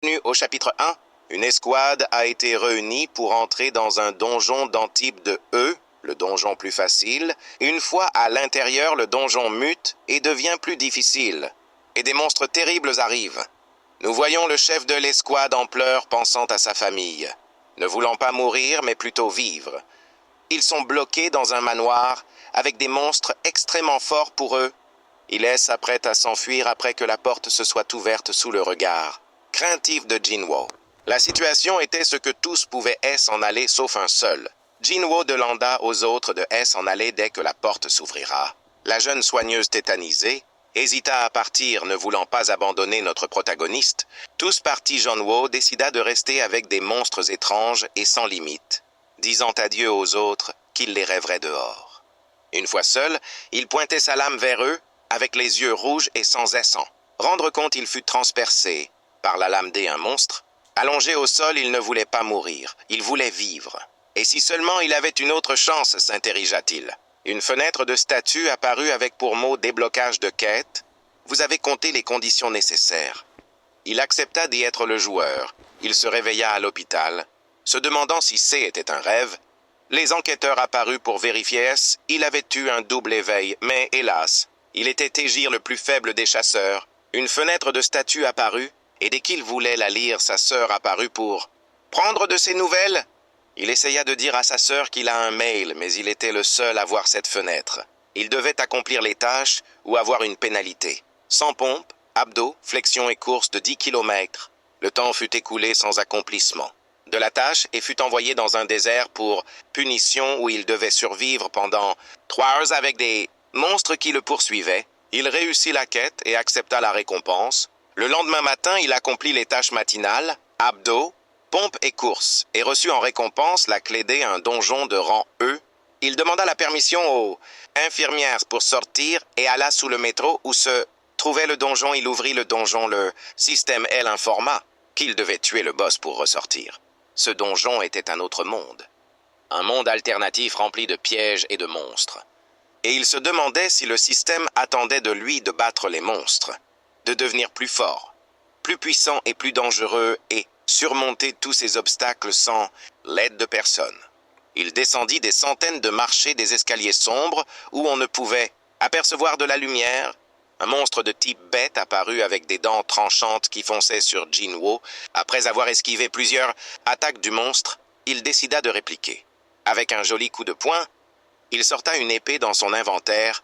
Bienvenue au chapitre 1. Une escouade a été réunie pour entrer dans un donjon d'Antibes de E, le donjon plus facile. Une fois à l'intérieur, le donjon mute et devient plus difficile. Et des monstres terribles arrivent. Nous voyons le chef de l'escouade en pleurs pensant à sa famille, ne voulant pas mourir mais plutôt vivre. Ils sont bloqués dans un manoir avec des monstres extrêmement forts pour eux. Il s'apprête à s'enfuir après que la porte se soit ouverte sous le regard craintif de Jinwo. La situation était ce que tous pouvaient s'en aller sauf un seul. Jinwo demanda aux autres de s'en aller dès que la porte s'ouvrira. La jeune soigneuse tétanisée hésita à partir, ne voulant pas abandonner notre protagoniste. Tous partis, Jinwo décida de rester avec des monstres étranges et sans limite, disant adieu aux autres qu'il les rêverait dehors. Une fois seul, il pointait sa lame vers eux, avec les yeux rouges et sans sang. Rendre compte, il fut transpercé par la lame d'un monstre. Allongé au sol, il ne voulait pas mourir, il voulait vivre. Et si seulement il avait une autre chance, s'interrogea-t-il. Une fenêtre de statue apparut avec pour mot déblocage de quête. Vous avez compté les conditions nécessaires. Il accepta d'y être le joueur. Il se réveilla à l'hôpital, se demandant si était un rêve. Les enquêteurs apparus pour vérifier il avait eu un double éveil, mais hélas, il était Tégir le plus faible des chasseurs. Une fenêtre de statue apparut, et dès qu'il voulait la lire, sa sœur apparut pour prendre de ses nouvelles. Il essaya de dire à sa sœur qu'il a un mail, mais il était le seul à voir cette fenêtre. Il devait accomplir les tâches ou avoir une pénalité. Sans pompe, abdos, flexion et course de 10 km. Le temps fut écoulé sans accomplissement de la tâche et fut envoyé dans un désert pour punition où il devait survivre pendant 3 heures avec des monstres qui le poursuivaient. Il réussit la quête et accepta la récompense. Le lendemain matin, il accomplit les tâches matinales, abdos, pompe et course, et reçut en récompense la clé d'un donjon de rang E. Il demanda la permission aux infirmières pour sortir et alla sous le métro où se trouvait le donjon. Il ouvrit le donjon. Le système L informa qu'il devait tuer le boss pour ressortir. Ce donjon était un autre monde. Un monde alternatif rempli de pièges et de monstres. Et il se demandait si le système attendait de lui de battre les monstres, de devenir plus fort, plus puissant et plus dangereux et surmonter tous ces obstacles sans l'aide de personne. Il descendit des centaines de marchés, des escaliers sombres où on ne pouvait apercevoir de la lumière. Un monstre de type bête apparut avec des dents tranchantes qui fonçaient sur Jinwo. Après avoir esquivé plusieurs attaques du monstre, il décida de répliquer. Avec un joli coup de poing, il sorta une épée dans son inventaire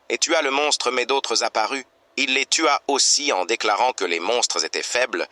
et tua le monstre, mais d'autres apparus. Il les tua aussi en déclarant que les monstres étaient faibles